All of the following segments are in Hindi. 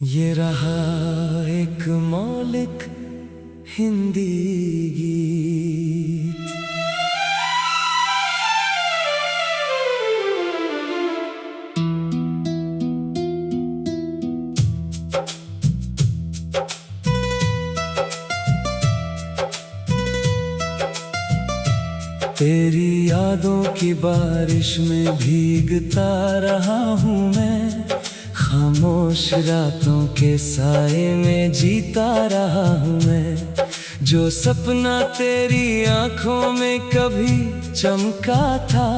ये रहा एक मौलिक हिंदी गीत। तेरी यादों की बारिश में भीगता रहा हूँ मैं, खामोश रातों के साए में जीता रहा हूँ मैं। जो सपना तेरी आंखों में कभी चमका था,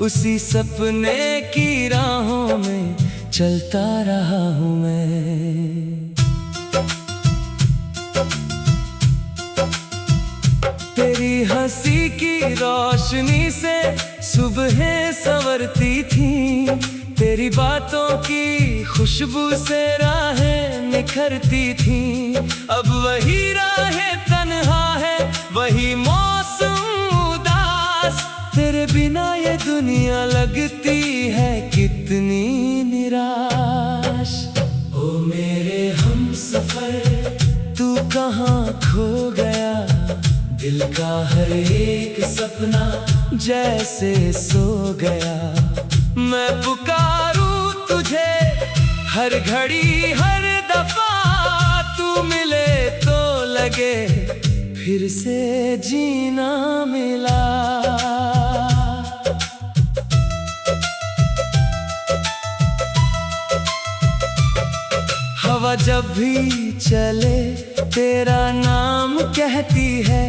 उसी सपने की राहों में चलता रहा हूँ मैं। तेरी हंसी की रोशनी से सुबहें संवरती थी, तेरी बातों की खुशबू से राहें निखरती थी। अब वही राहें तन्हा है, वही मौसम उदास, तेरे बिना ये दुनिया लगती है कितनी निराश। ओ मेरे हमसफर तू कहाँ खो गया, दिल का हर एक सपना जैसे सो गया। मैं पुकारूं तुझे हर घड़ी हर दफा, तू मिले तो लगे फिर से जीना मिला। हवा जब भी चले तेरा नाम कहती है,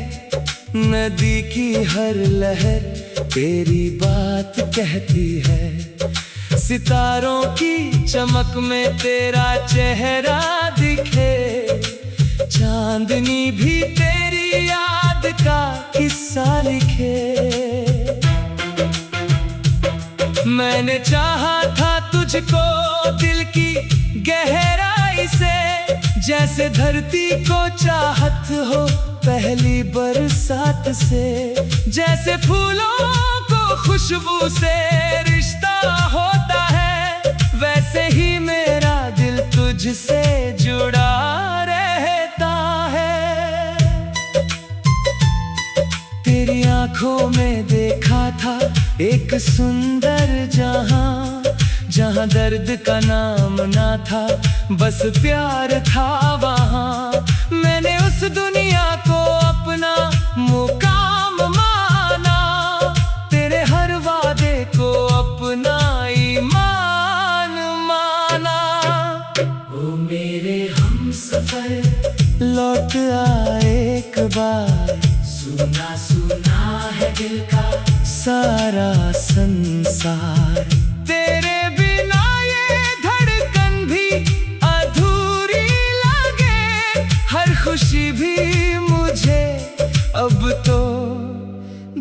नदी की हर लहर तेरी बात कहती है। सितारों की चमक में तेरा चेहरा दिखे, चांदनी भी तेरी याद का किस्सा लिखे। मैंने चाहा था तुझको दिल की गहराई से, जैसे धरती को चाहत हो पहली बरसात से। जैसे फूलों को खुशबू से रिश्ता होता है, वैसे ही मेरा दिल तुझसे जुड़ा रहता है। तेरी आंखों में देखा था एक सुंदर जहां, जहां दर्द का नाम ना था, बस प्यार था वहां। मैंने उस दुनिया को अपना मुकाम माना, तेरे हर वादे को अपना ईमान माना। ओ मेरे हमसफर लौट आ एक बार, सुना सुना है दिल का सारा संसार। तेरे बिना ये धड़कन भी अधूरी लगे, हर खुशी भी मुझे अब तो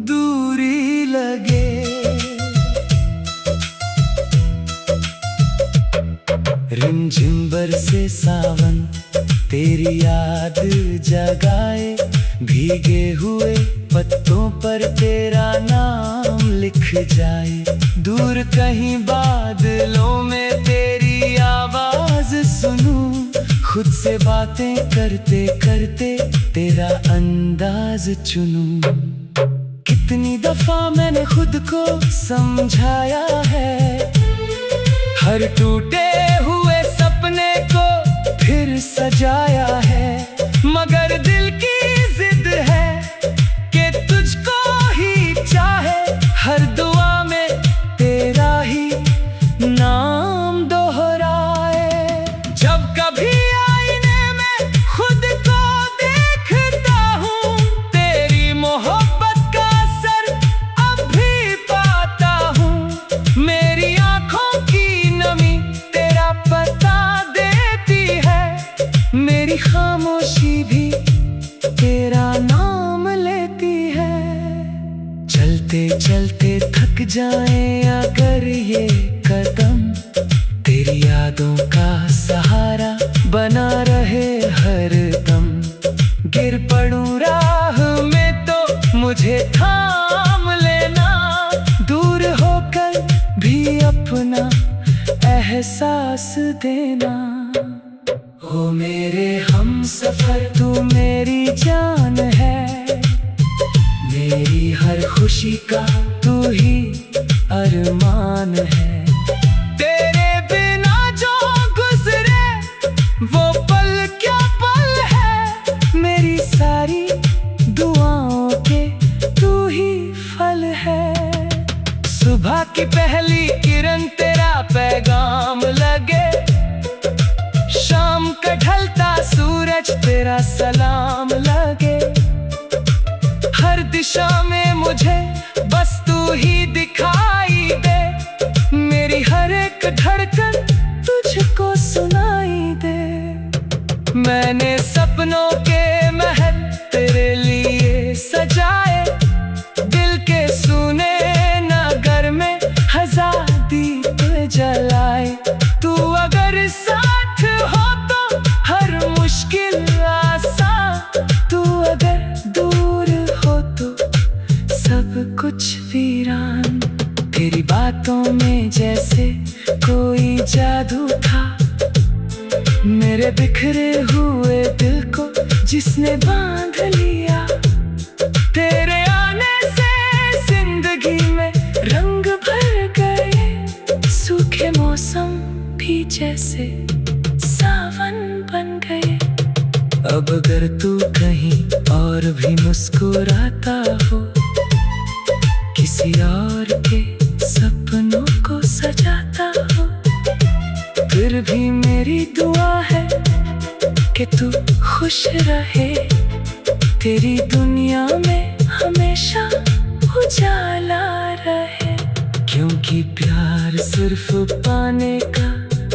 दूरी लगे। रिमझिम बरसे सावन तेरी याद जगाए, भीगे हुए पत्तों पर तेरा नाम लिख जाए। दूर कहीं बादलों में तेरी आवाज सुनूं, खुद से बातें करते करते तेरा अंदाज चुनूं। कितनी दफा मैंने खुद को समझाया है, हर टूटे हुए सपने को फिर सजाया है। मगर दिल की जिद है कि तुझको ही चाहे, हर दुआ में तेरा ही नाम दोहराए। जब कभी आईने में खुद को देखता हूँ, तेरी मोहब्बत का असर अब भी पाता हूँ। मेरी आंखों की नमी तेरा पता देती है, मेरी खामोशी भी तेरा नाम लेती है। चलते चलते थक जाए अगर ये कदम, तेरी यादों का सहारा बना रहे हर दम। गिर पड़ूं राह में तो मुझे थाम लेना, दूर होकर भी अपना एहसास देना। ओ मेरे हमसफर तू मेरी जान है, मेरी हर खुशी का तू ही अरमान है। तेरे बिना जो गुजरे वो पल क्या पल है, मेरी सारी दुआओं के तू ही फल है। सुबह की पहली किरण तेरा पैगाम लगे, शाम का ढलता सूरज तेरा सलाम लगे। हर दिशा में मुझे बस तू ही दिखाई दे, मेरी हर एक धड़कन तुझको सुनाई दे। मैंने सपनों के महल तेरे लिए सजाए, दिल के सुने नगर में हजार दीप जलाए। तू अगर साथ हो तो हर मुश्किल आसान, तू अगर दूर हो तो सब कुछ वीरान। तेरी बातों में जैसे कोई जादू था, मेरे बिखरे हुए दिल को जिसने बांध लिया। तेरे आने से जिंदगी में रंग भर गए, सूखे मौसम भी जैसे सावन बन गए। अब अगर तू कहीं और भी मुस्कुराता हो, किसी और के सपनों को सजाता हो, फिर भी मेरी दुआ है कि तू खुश रहे। तेरी दुनिया में हमेशा उजाला रहे, क्योंकि प्यार सिर्फ पाने का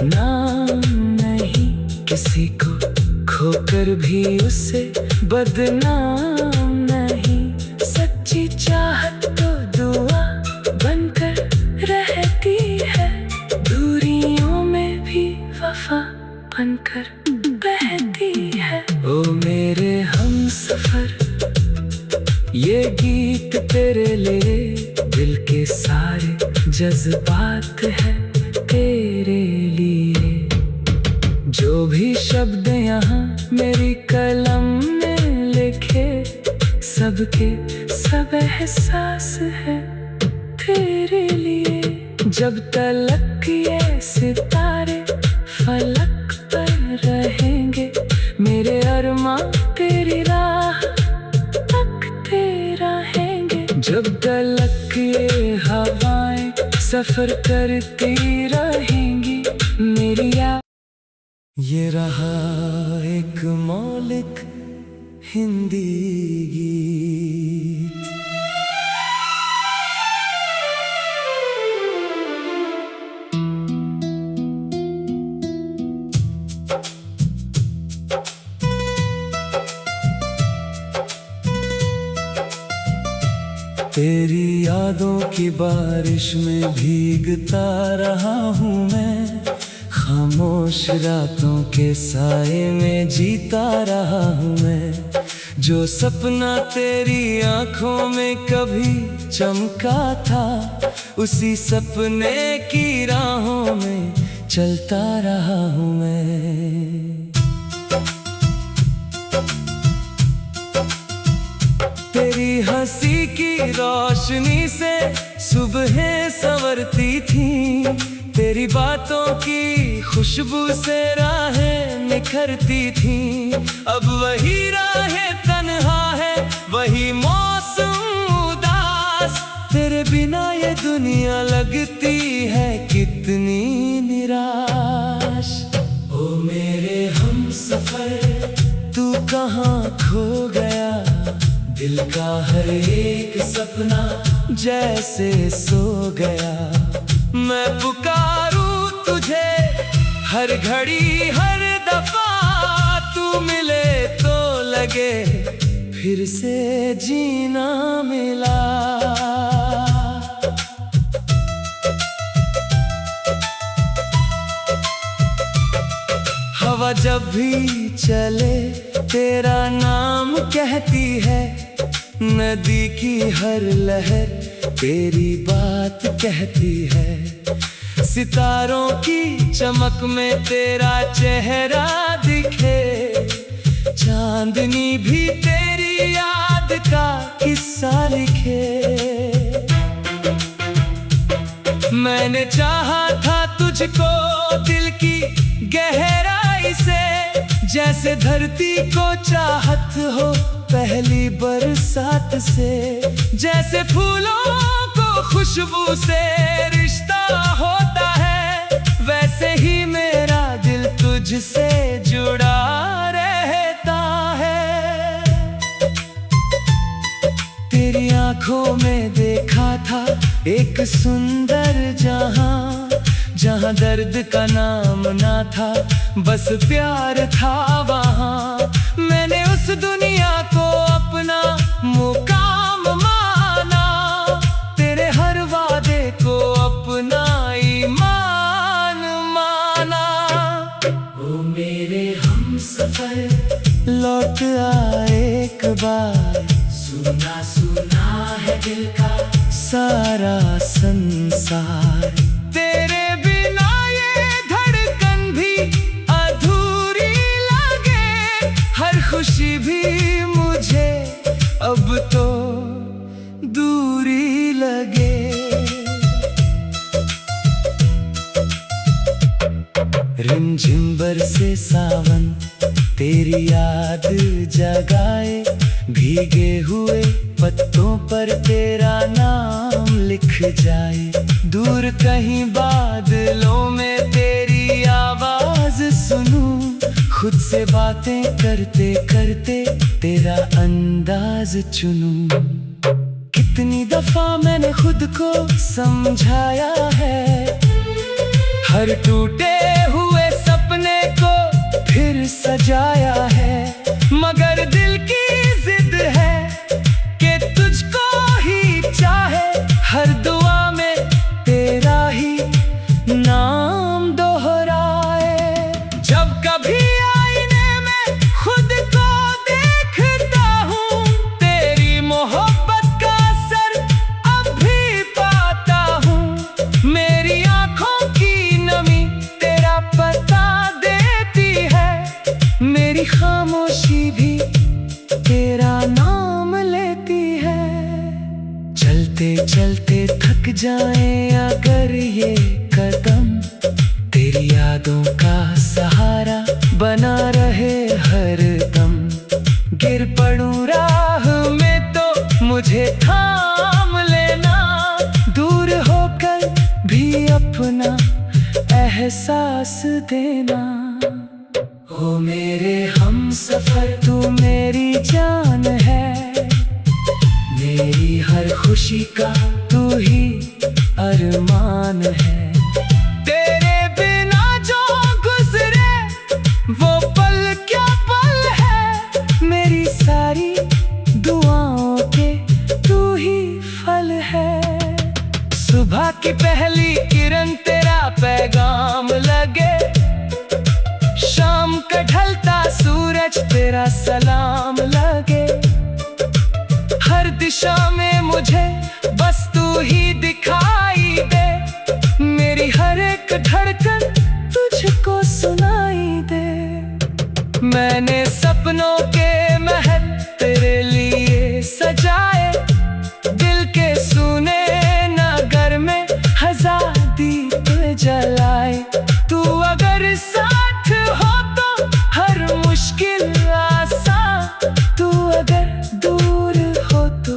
नाम नहीं, किसी को खोकर भी उसे बदनाम नहीं। सच्ची चाहत तो दुआ बनकर रहती है, दूरियों में भी वफा बनकर बहती है। ओ मेरे हमसफर ये गीत तेरे लिए, दिल के सारे जज्बात है तेरे लिए। जो भी शब्द यहाँ मेरी कलम ने लिखे, सबके सब एहसास है तेरे लिए। जब तलक ये सितारे फलक पर रहेंगे, मेरे अरमां तेरी राह तकते रहेंगे। जब तलक ये हवाएं सफर करती रहेंगी, मेरी ये रहा एक मौलिक हिंदी गीत। तेरी यादों की बारिश में भीगता रहा हूँ मैं, खामोश रातों के साए में जीता रहा हूँ मैं। जो सपना तेरी आंखों में कभी चमका था, उसी सपने की राहों में चलता रहा हूँ मैं। तेरी हंसी की रोशनी से सुबहें संवरती थी, तेरी बातों की खुशबू से राहें निखरती थी। अब वही राहें तन्हा है, वही मौसम उदास, तेरे बिना ये दुनिया लगती है कितनी निराश। ओ मेरे हमसफर तू कहाँ खो गया, दिल का हर एक सपना जैसे सो गया। मैं पुकारूं तुझे हर घड़ी हर दफा, तू मिले तो लगे फिर से जीना मिला। हवा जब भी चले तेरा नाम कहती है, नदी की हर लहर तेरी बात कहती है। सितारों की चमक में तेरा चेहरा दिख का किस्सा लिखे। मैंने चाहा था तुझको दिल की गहराई से, जैसे धरती को चाहत हो पहली बरसात से, जैसे फूलों को खुशबू से रिश्ता होता है, वैसे ही मेरा दिल तुझसे जुड़ा रहता है। तेरी आंखों में देखा था एक सुंदर जहां, जहां दर्द का नाम ना था, बस प्यार था वहां। मैंने उस दुनिया को अपना मुकाम माना, तेरे हर वादे को अपना ईमान माना। ओ मेरे हमसफर लौट आ एक बार, सुना सुना है दिल का सारा संसार। तेरे बिना ये धड़कन भी अधूरी लगे, हर खुशी भी मुझे अब तो दूरी लगे। रिमझिम बरसे सावन तेरी याद जगाए, भीगे हुए पत्तों पर तेरा नाम लिख जाए। दूर कहीं बादलों में तेरी आवाज सुनूं, खुद से बातें करते करते तेरा अंदाज चुनूं। कितनी दफा मैंने खुद को समझाया है, हर टूटे हुए सपने को फिर सजाया है, मगर दिल की जिद है कि तुझको ही चाहे, हर दुआ में तेरा ही नाम दोहराए। जब कभी आईने में खुद को देखता हूँ, तेरी मोहब्बत का असर अब भी पाता हूँ। मेरी आंखों की नमी तेरा पता देती है, मेरी खामोशी भी तेरा नाम लेती है। चलते चलते थक जाएं अगर ये कदम, तेरी यादों का सहारा बना रहे हर दम। गिर पड़ूं राह में तो मुझे थाम लेना, दूर होकर भी अपना एहसास देना। ओ मेरे हमसफर तू मेरी जान है, मेरी हर खुशी का तू ही अरमान है। तेरे बिना जो गुजरे वो पल क्या पल है, मेरी सारी दुआओं के तू ही फल है। सुबह की पहली किरण तेरा पैगाम लगे, शाम का ढलता सूरज तेरा सलाम लगे। हर दिशा में मुझे बस तू ही दिखाई दे, मेरी हर एक धड़कन तुझको सुनाई दे। मैंने सपनों के महल तेरे लिए सजाए, दिल के सुने नगर में हजार दीप जलाए। तू अगर साथ हो तो हर मुश्किल आसान, तू अगर दूर हो तो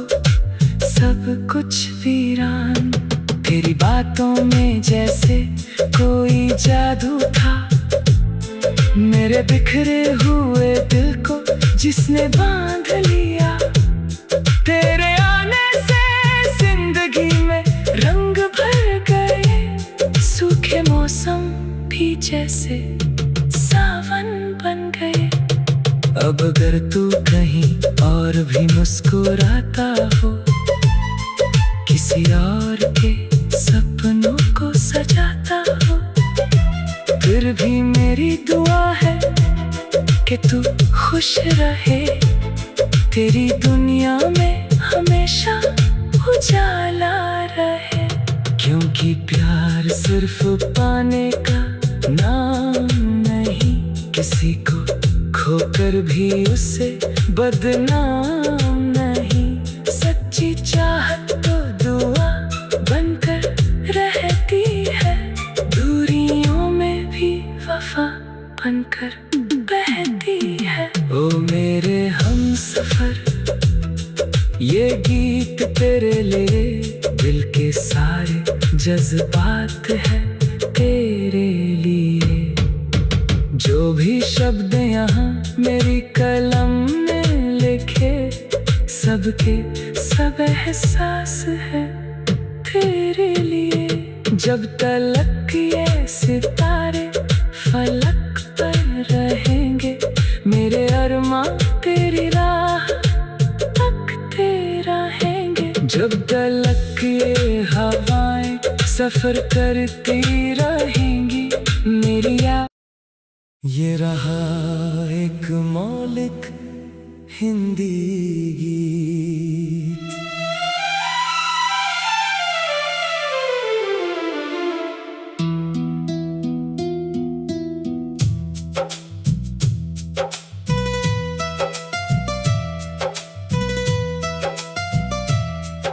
सब कुछ वीरान। तेरी बातों में जैसे कोई जादू था, मेरे बिखरे हुए दिल को जिसने बांध लिया। तेरे आने से जिंदगी में रंग भर गए, सूखे मौसम भी जैसे सावन बन गए। अब अगर तू कहीं और भी मुस्कुराता हो, किसी और के सपनों को सजाता हो, फिर भी मेरी दुआ है कि तू खुश रहे, तेरी दुनिया में हमेशा उजाला रहे। क्योंकि प्यार सिर्फ पाने का नाम नहीं, किसी को खोकर भी उससे बदनाम नहीं। बनकर बहती है। ओ मेरे हमसफर, ये गीत तेरे लिए, दिल के सारे जज्बात है तेरे लिए। जो भी शब्द यहाँ मेरी कलम ने लिखे, सबके सब एहसास है तेरे लिए। जब तलक ये सितारे फलक पर रहेंगे, मेरे अरमां तेरी राह तकते रहेंगे। जब तलक ये हवाएं सफर करती रहेंगी मेरी ये रहा एक मौलिक हिंदी गीत।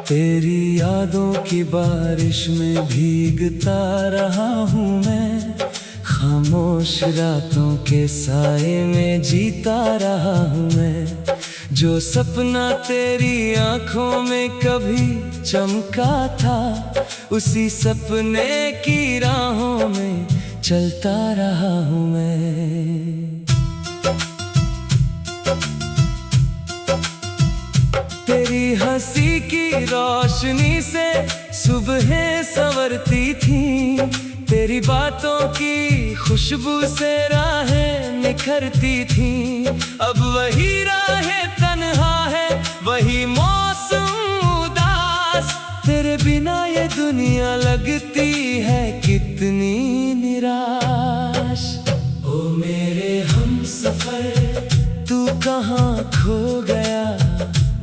तेरी यादों की बारिश में भीगता रहा हूँ मैं, खामोश रातों के साए में जीता रहा हूँ मैं। जो सपना तेरी आंखों में कभी चमका था, उसी सपने की राहों में चलता रहा हूँ मैं। तेरी हंसी की रोशनी से सुबहें संवरती थी, तेरी बातों की खुशबू से राहें निखरती थी। अब वही राहें तन्हा है, वही मौसम उदास, तेरे बिना ये दुनिया लगती है कितनी निराश। ओ मेरे हमसफर, तू कहाँ खो गया,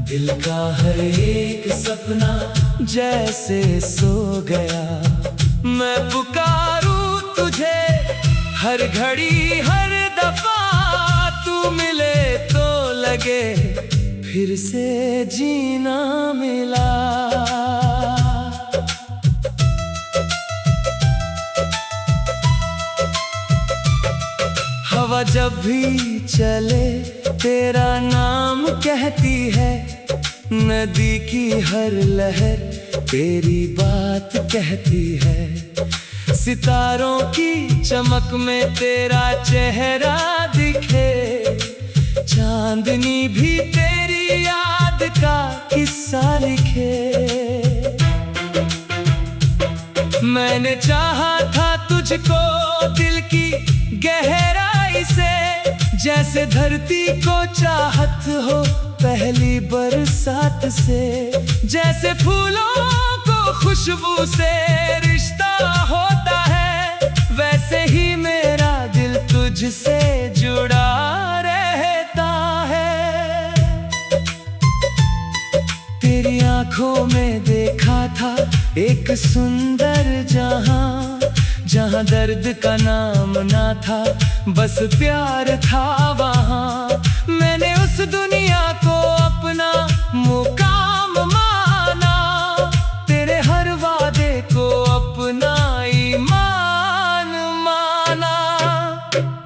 दिल का हर एक सपना जैसे सो गया। मैं पुकारूं तुझे हर घड़ी हर दफा, तू मिले तो लगे फिर से जीना मिला। हवा जब भी चले तेरा नाम कहती है, नदी की हर लहर तेरी बात कहती है। सितारों की चमक में तेरा चेहरा दिखे, चांदनी भी तेरी याद का किस्सा लिखे। मैंने चाहा था तुझको दिल की गहराई से, जैसे धरती को चाहत हो पहली बरसात से। जैसे फूलों को खुशबू से रिश्ता होता है, वैसे ही मेरा दिल तुझसे जुड़ा रहता है। तेरी आंखों में देखा था एक सुंदर जहां, जहां दर्द का नाम ना था, बस प्यार था वहां। मैंने उस दुनिया को अपना मुकाम माना, तेरे हर वादे को अपना ईमान माना।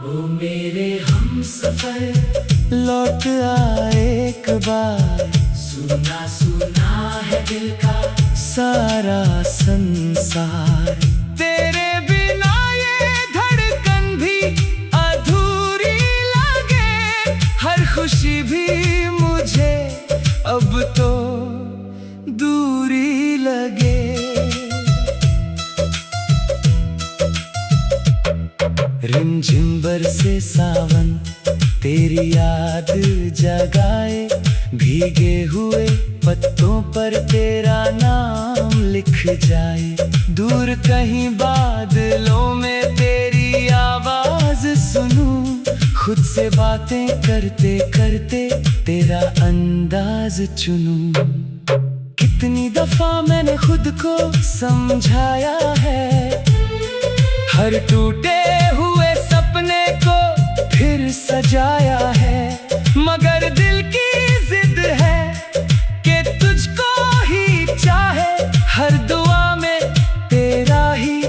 ओ मेरे हमसफर, लौट आ एक बार, सुना सुना है दिल का सारा संसार। तेरे बिना ये धड़कन भी अधूरी लगे, हर खुशी भी मुझे अब तो दूरी लगे। रिमझिम बरसे सावन तेरी याद जगाए, भीगे हुए पत्तों पर तेरा नाम लिख जाए। दूर कहीं बादलों में तेरी आवाज सुनूं, खुद से बातें करते करते तेरा अंदाज चुनूं। कितनी दफा मैंने खुद को समझाया है, हर टूटे हुए सपने को फिर सजाया है। मगर दिल की जिद है कि तुझको ही चाहे, हर दुआ में तेरा ही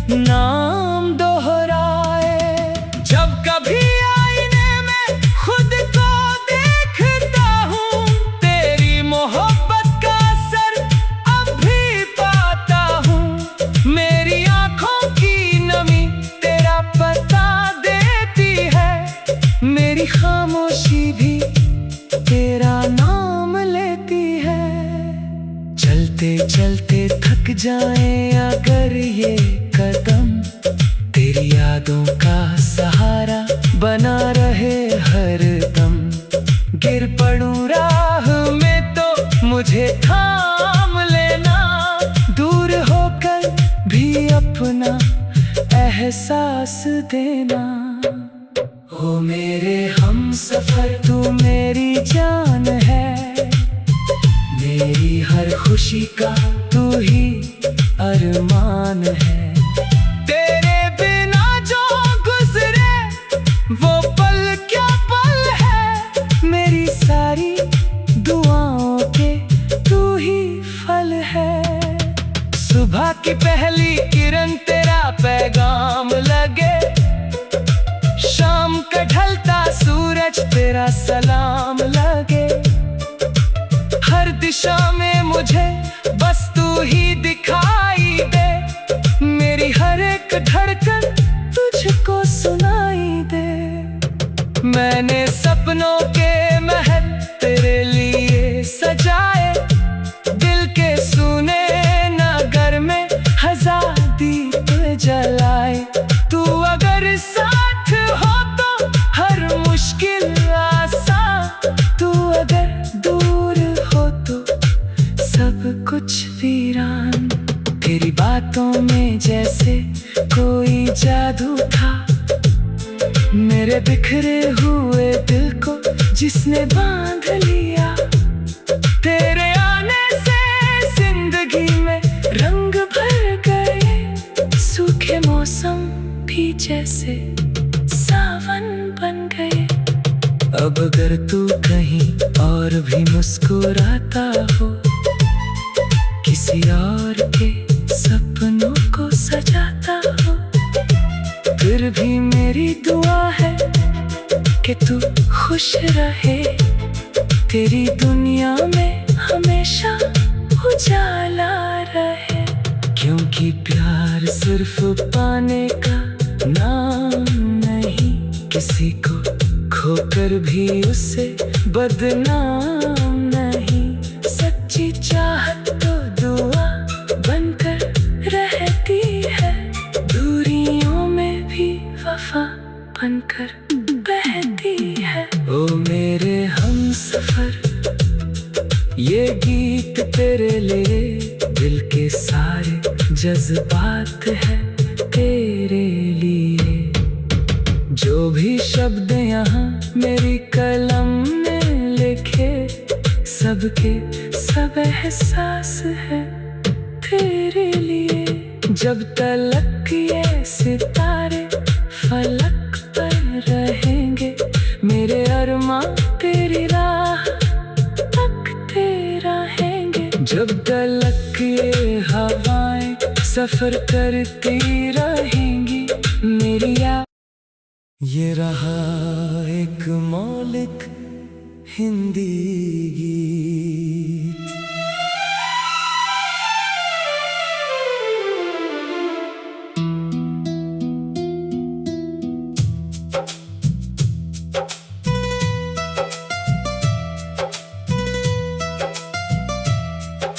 नाम दोहराए। जब देना। ओ मेरे हमसफर तू मेरी जान है, मेरी हर खुशी का तू ही अरमान है। तेरे बिना जो गुजरे वो पल क्या पल है, मेरी सारी दुआओं के तू ही फल है। सुबह की पहली किरण तेरा पैगाम लगे, शाम का ढलता सूरज तेरा सलाम लगे। हर दिशा में मुझे बस तू ही दिखाई दे, मेरी हर एक धड़कन तुझको सुनाई दे। मैंने सपनों के महल तेरे लिए सजाए, दिल के सुने नगर में हजार दीप जलाए। तू अगर साथ हो तो हर मुश्किल आसान, तू अगर दूर हो तो सब कुछ वीरान। तेरी बातों में जैसे कोई जादू था, मेरे बिखरे हुए दिल को जिसने बांध लिया। तेरे आने से जिंदगी में रंग भर गए, सूखे मौसम भी जैसे सावन बन गए। अब अगर तू कहीं और भी मुस्कुराता हो, किसी और के सपनों को सजाता हो, फिर भी मेरी दुआ है कि तू खुश रहे। तेरी दुनिया में हमेशा उजाला रहे, क्योंकि प्यार सिर्फ पाने का नाम नहीं, किसी को खोकर भी उससे बदनाम नहीं। सच्ची चाहत तो दुआ बनकर रहती है, दूरियों में भी वफा बनकर बहती है। ओ मेरे हमसफर ये गीत तेरे लिए, दिल के सारे जज्बात है तेरे लिए। जो भी शब्द यहाँ मेरी कलम ने लिखे, सबके सब एहसास है तेरे लिए। जब तलक ये सितारे फलक पर रहेंगे, मेरे अरमां तेरी राह तकते रहेंगे। जब तलक ये हवाएं सफर करती रहेंगी, मेरी ये रहा एक मौलिक हिंदी गीत।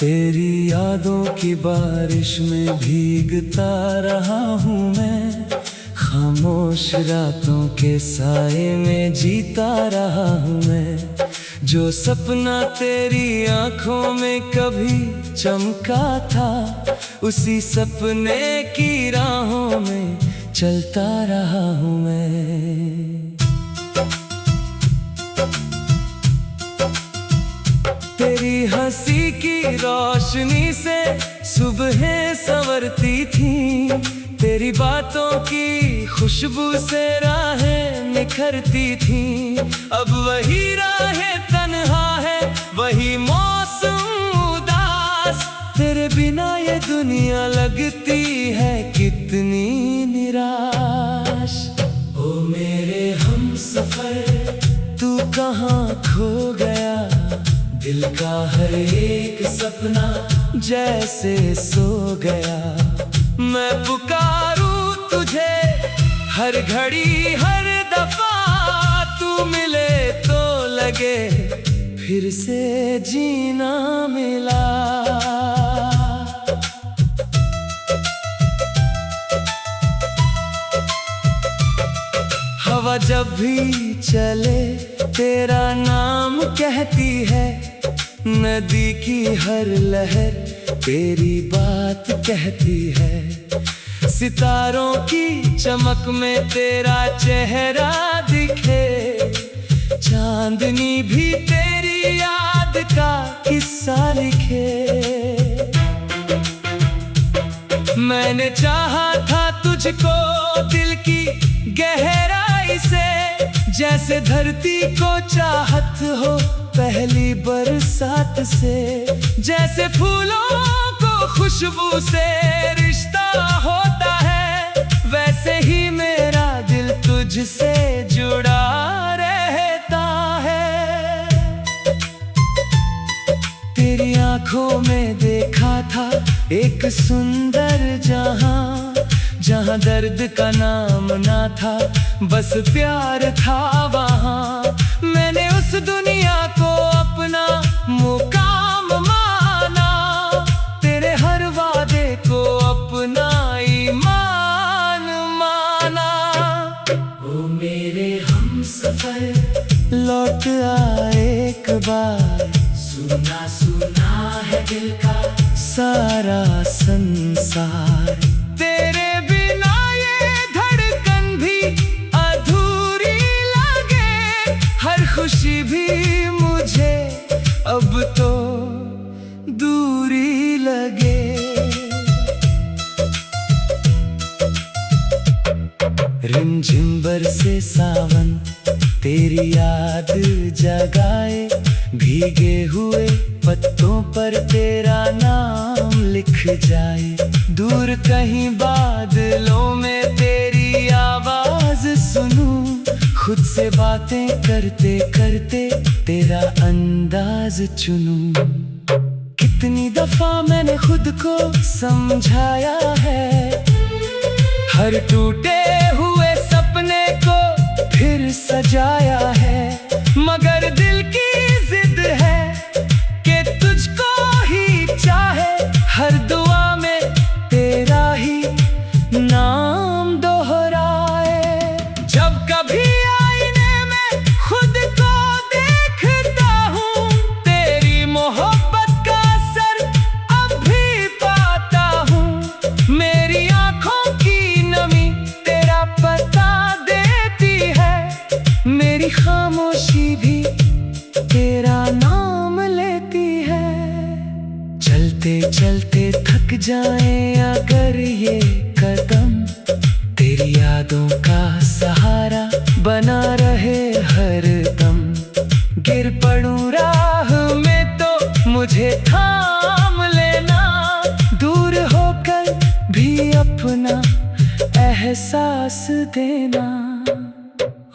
तेरी यादों की बारिश में भीगता रहा हूँ मैं, खामोश रातों के साए में जीता रहा हूँ मैं। जो सपना तेरी आंखों में कभी चमका था, उसी सपने की राहों में चलता रहा हूँ मैं। तेरी हंसी की रोशनी से सुबहें संवरती थी, तेरी बातों की खुशबू से राहें निखरती थी। अब वही राहें तन्हा है, वही मौसम उदास, तेरे बिना ये दुनिया लगती है कितनी निराश। ओ मेरे हमसफर तू कहाँ खो गया, दिल का हर एक सपना जैसे सो गया। मैं पुकारूं तुझे हर घड़ी हर दफा, तू मिले तो लगे फिर से जीना मिला। हवा जब भी चले तेरा नाम कहती है, नदी की हर लहर तेरी बात कहती है। सितारों की चमक में तेरा चेहरा दिखे, चांदनी भी तेरी याद का किस्सा लिखे। मैंने चाहा था तुझको दिल की गहराई से, जैसे धरती को चाहत हो पहली बरसात से, जैसे फूलों को खुशबू से रिश्ता होता है, वैसे ही मेरा दिल तुझसे जुड़ा रहता है। तेरी आंखों में देखा था एक सुंदर जहां, जहां दर्द का नाम ना था, बस प्यार था वहां। मैंने उस दुनिया को अपना मुकाम माना, तेरे हर वादे को अपना ईमान माना। ओ मेरे हमसफर लौट आ एक बार, सुना सुना है दिल का सारा संसार। तेरे बिना ये धड़कन भी अधूरी लगे, हर खुशी भी मुझे अब तो दूरी लगे। रिमझिम बरसे सावन तेरी याद जगाए, भीगे हुए पत्तों पर तेरा नाम लिख जाए। दूर कहीं बादलों में तेरी आवाज सुनूं, खुद से बातें करते करते तेरा अंदाज चुनूं। कितनी दफा मैंने खुद को समझाया है, हर टूटे हुए सपने को फिर सजाया है, मगर दिल की जिद है कि तुझको ही चाहे, हर दुआ में तेरा ही नाम दोहराए। जब कभी आईने में खुद को देखता हूँ, तेरी मोहब्बत का असर अब भी पाता हूँ। मेरी आंखों की नमी तेरा पता देती है, मेरी खामोशी भी तेरा नाम लेती है। चलते चलते थक जाए अगर ये कदम, तेरी यादों का सहारा बना रहे हर दम। गिर पड़ूं राह में तो मुझे थाम लेना, दूर होकर भी अपना एहसास देना।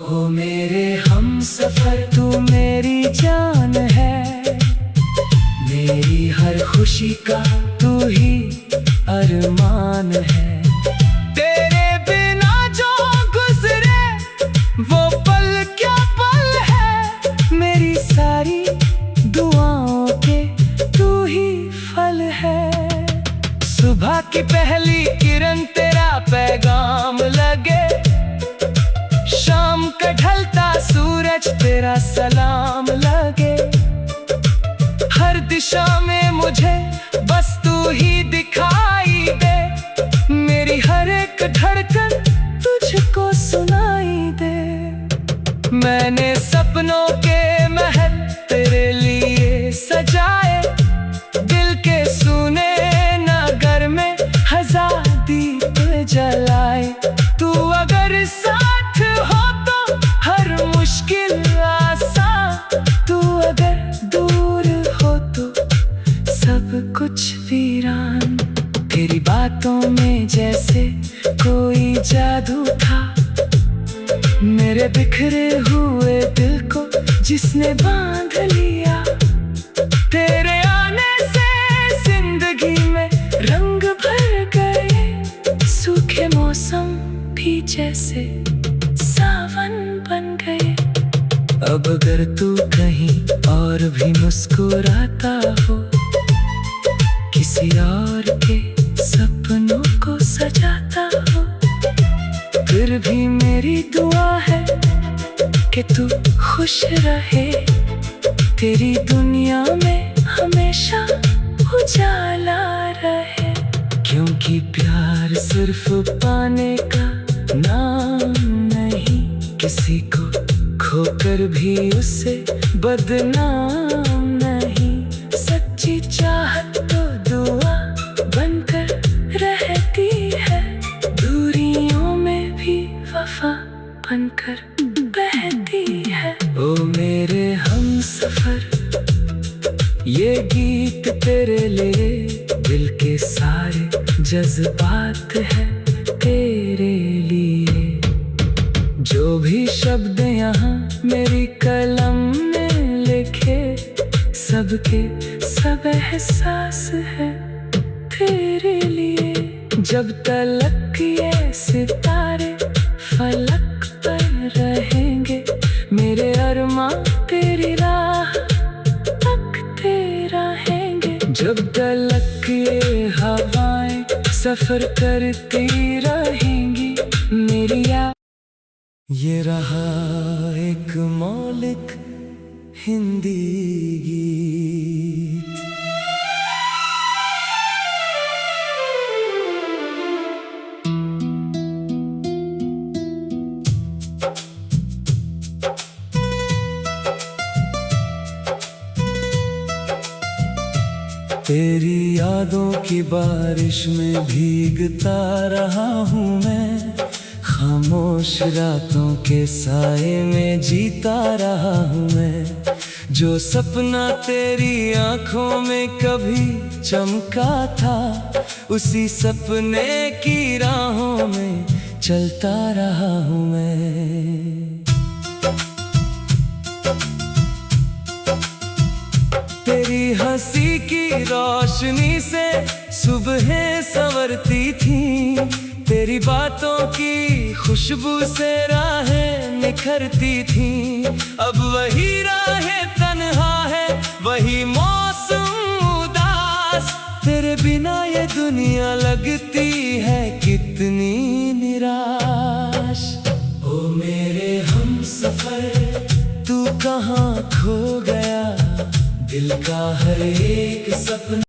ओ मेरे हमसफर तू मेरी जान है, मेरी हर खुशी का तू ही अरमान है। तेरे बिना जो गुजरे वो पल क्या पल है, मेरी सारी दुआओं के तू ही फल है। सुबह की पहली किरण तेरा पैगाम लगे, शाम का ढलता सूरज तेरा सलाम लगे। हर दिशा में मुझे बस तू ही दिखाई दे, मेरी हर एक धड़कन तुझको सुनाई दे। मैंने सपनों के महल तेरे लिए सजाए, दिल के सूने नगर में हजार दीप जलाए। तू अगर साथ हो तो हर मुश्किल आसान, तू अगर दूर हो तो सब कुछ वीरान। तेरी बातों में जैसे कोई जादू था, मेरे बिखरे हुए दिल को जिसने बांध लिया। तेरे आने से जिंदगी में रंग भर गए, सूखे मौसम भी जैसे सावन बन गए। अब अगर तू कहीं और भी मुस्कुराता हो, किसी और के सपनों को सजाता हो, फिर भी मेरी दुआ है कि तू खुश रहे। तेरी दुनिया में हमेशा उजाला रहे, क्योंकि प्यार प्यार सिर्फ पाने का नाम नहीं, किसी को खोकर भी उसे बदनाम नहीं। सच्ची चाहत तो दुआ बनकर रहती है, दूरियों में भी वफा बनकर बहती है। ओ मेरे हमसफर, ये गीत तेरे लिए, दिल के सारे जज्बात है तेरे लिए। जो भी शब्द यहाँ मेरी कलम में लिखे, सबके सब एहसास है तेरे लिए। जब तलक ये सितारे फलक पर रहेंगे, मेरे अरमां तेरी राह तकते रहेंगे। जब तलक ये हवाएं सफर करती रहेंगी, मेरी ये रहा एक मौलिक हिंदी गीत। तेरी यादों की बारिश में भीगता रहा हूँ मैं, खामोश रातों के साए में जीता रहा हूँ मैं। जो सपना तेरी आंखों में कभी चमका था, उसी सपने की राहों में चलता रहा हूँ मैं। तेरी हंसी की रोशनी से सुबहें संवरती थी, तेरी बातों की खुशबू से राहें निखरती थी। अब वही राहें तन्हा है, वही मौसम उदास, तेरे बिना ये दुनिया लगती है कितनी निराश। ओ मेरे हमसफर, तू कहाँ खो गया, दिल का हर एक सपना